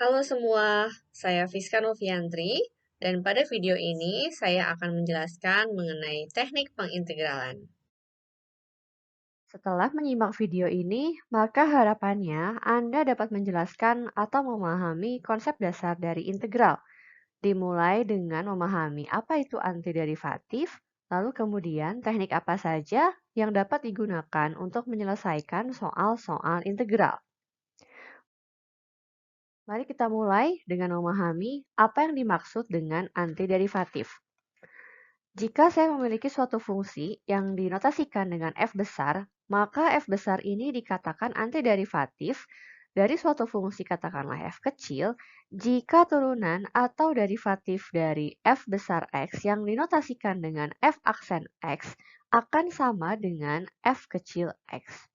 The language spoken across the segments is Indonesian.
Halo semua, saya Fiska Noviantri, dan pada video ini saya akan menjelaskan mengenai teknik pengintegralan. Setelah menyimak video ini, maka harapannya Anda dapat menjelaskan atau memahami konsep dasar dari integral, dimulai dengan memahami apa itu antiderivatif, lalu kemudian teknik apa saja yang dapat digunakan untuk menyelesaikan soal-soal integral. Mari kita mulai dengan memahami apa yang dimaksud dengan antiderivatif. Jika saya memiliki suatu fungsi yang dinotasikan dengan f besar, maka f besar ini dikatakan antiderivatif dari suatu fungsi katakanlah f kecil jika turunan atau derivatif dari f besar x yang dinotasikan dengan f aksen x akan sama dengan f kecil x.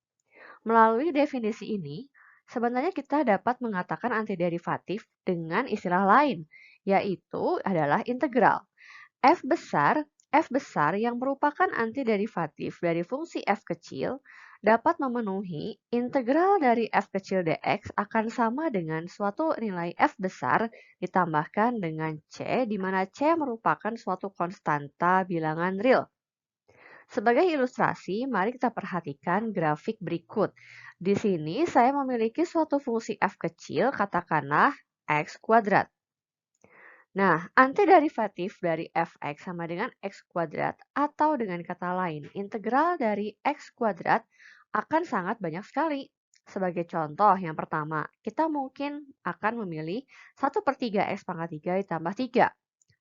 Melalui definisi ini, sebenarnya kita dapat mengatakan antiderivatif dengan istilah lain, yaitu adalah integral. F besar yang merupakan antiderivatif dari fungsi f kecil dapat memenuhi integral dari f kecil dx akan sama dengan suatu nilai f besar ditambahkan dengan c, di mana c merupakan suatu konstanta bilangan real. Sebagai ilustrasi, mari kita perhatikan grafik berikut. Di sini saya memiliki suatu fungsi f kecil, katakanlah x kuadrat. Nah, antiderivatif dari fx sama dengan x kuadrat atau dengan kata lain, integral dari x kuadrat akan sangat banyak sekali. Sebagai contoh, yang pertama, kita mungkin akan memilih 1 per 3 x pangkat 3 ditambah 3.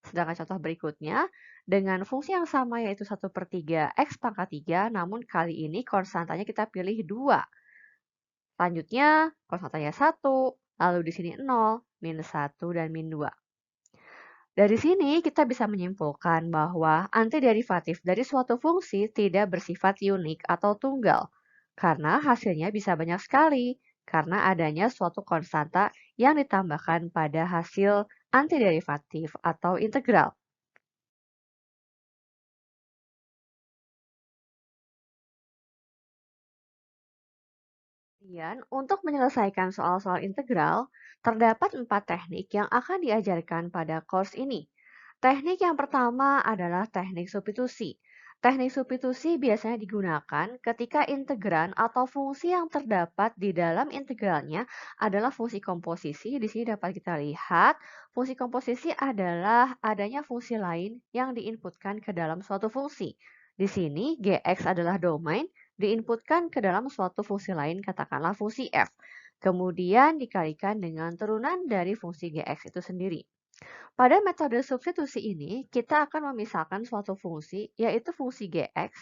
Sedangkan contoh berikutnya, dengan fungsi yang sama yaitu 1 per 3 x pangkat 3, namun kali ini konstantanya kita pilih 2. Selanjutnya, konstantanya 1, lalu di sini 0, minus 1, dan min 2. Dari sini kita bisa menyimpulkan bahwa antiderivatif dari suatu fungsi tidak bersifat unik atau tunggal, karena hasilnya bisa banyak sekali, karena adanya suatu konstanta yang ditambahkan pada hasil antiderivatif atau integral. Kemudian, untuk menyelesaikan soal-soal integral, terdapat 4 teknik yang akan diajarkan pada course ini. Teknik yang pertama adalah teknik substitusi. Teknik substitusi biasanya digunakan ketika integran atau fungsi yang terdapat di dalam integralnya adalah fungsi komposisi. Di sini dapat kita lihat, fungsi komposisi adalah adanya fungsi lain yang diinputkan ke dalam suatu fungsi. Di sini, Gx adalah domain, diinputkan ke dalam suatu fungsi lain, katakanlah fungsi f. Kemudian dikalikan dengan turunan dari fungsi Gx itu sendiri. Pada metode substitusi ini, kita akan memisahkan suatu fungsi, yaitu fungsi Gx.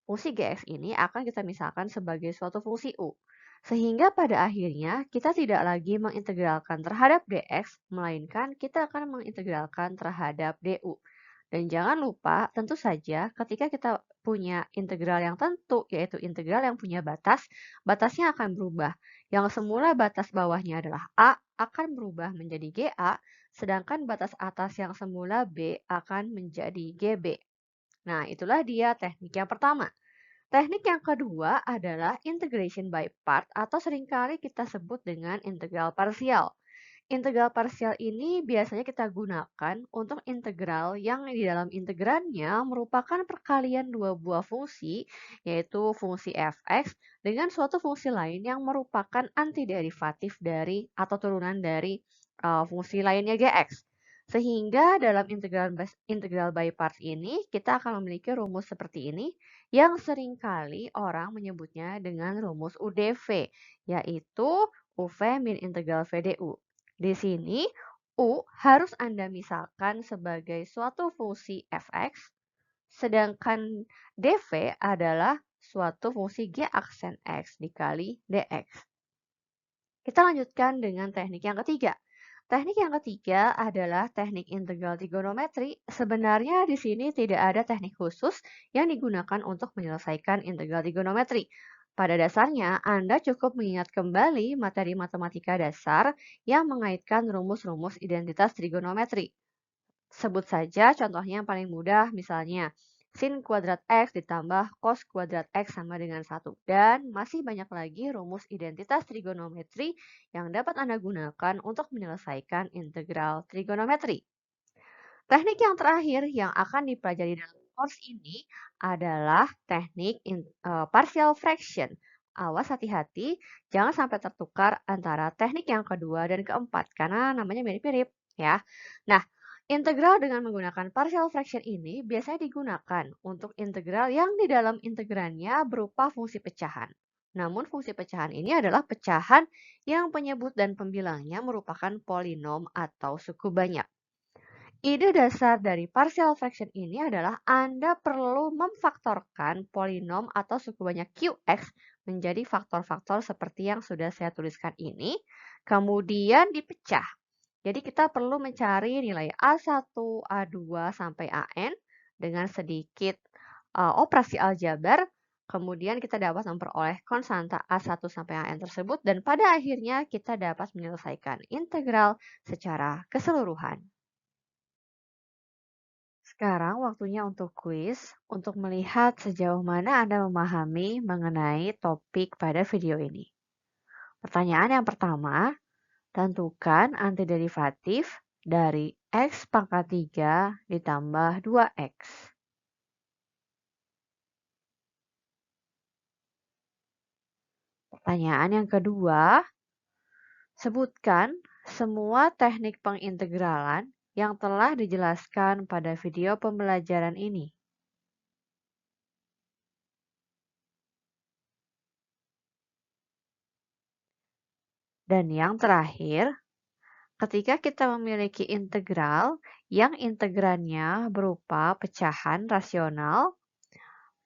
Fungsi Gx ini akan kita misalkan sebagai suatu fungsi U. Sehingga pada akhirnya kita tidak lagi mengintegralkan terhadap dx, melainkan kita akan mengintegralkan terhadap du. Dan jangan lupa, tentu saja ketika kita punya integral yang tentu, yaitu integral yang punya batas, batasnya akan berubah. Yang semula batas bawahnya adalah A, akan berubah menjadi GA, sedangkan batas atas yang semula B akan menjadi GB. Nah, itulah dia teknik yang pertama. Teknik yang kedua adalah integration by part atau seringkali kita sebut dengan integral parsial. Integral parsial ini biasanya kita gunakan untuk integral yang di dalam integrannya merupakan perkalian dua buah fungsi, yaitu fungsi fx dengan suatu fungsi lain yang merupakan antiderivatif dari atau turunan dari fungsi lainnya gx. Sehingga dalam integral by parts ini kita akan memiliki rumus seperti ini yang seringkali orang menyebutnya dengan rumus UDV, yaitu UV min integral VDU. Di sini, U harus Anda misalkan sebagai suatu fungsi fx, sedangkan dv adalah suatu fungsi g aksen x dikali dx. Kita lanjutkan dengan teknik yang ketiga. Teknik yang ketiga adalah teknik integral trigonometri. Sebenarnya di sini tidak ada teknik khusus yang digunakan untuk menyelesaikan integral trigonometri. Pada dasarnya, Anda cukup mengingat kembali materi matematika dasar yang mengaitkan rumus-rumus identitas trigonometri. Sebut saja contohnya yang paling mudah, misalnya sin kuadrat X ditambah cos kuadrat X sama dengan 1. Dan masih banyak lagi rumus identitas trigonometri yang dapat Anda gunakan untuk menyelesaikan integral trigonometri. Teknik yang terakhir yang akan dipelajari dalam course ini adalah teknik partial fraction. Awas hati-hati, jangan sampai tertukar antara teknik yang kedua dan keempat karena namanya mirip-mirip ya. Nah, integral dengan menggunakan partial fraction ini biasanya digunakan untuk integral yang di dalam integrannya berupa fungsi pecahan. Namun fungsi pecahan ini adalah pecahan yang penyebut dan pembilangnya merupakan polinom atau suku banyak. Ide dasar dari partial fraction ini adalah Anda perlu memfaktorkan polinom atau suku banyak Qx menjadi faktor-faktor seperti yang sudah saya tuliskan ini, kemudian dipecah. Jadi kita perlu mencari nilai A1, A2, sampai AN dengan sedikit operasi aljabar, kemudian kita dapat memperoleh konstanta A1 sampai AN tersebut, dan pada akhirnya kita dapat menyelesaikan integral secara keseluruhan. Sekarang waktunya untuk kuis, untuk melihat sejauh mana Anda memahami mengenai topik pada video ini. Pertanyaan yang pertama, tentukan antiderivatif dari X pangkat 3 ditambah 2X. Pertanyaan yang kedua, sebutkan semua teknik pengintegralan yang telah dijelaskan pada video pembelajaran ini. Dan yang terakhir, ketika kita memiliki integral yang integrannya berupa pecahan rasional,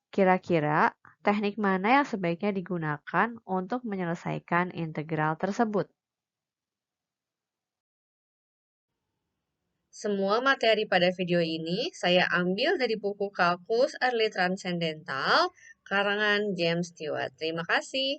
kira-kira teknik mana yang sebaiknya digunakan untuk menyelesaikan integral tersebut? Semua materi pada video ini saya ambil dari buku Kalkulus Early Transcendental karangan James Stewart. Terima kasih.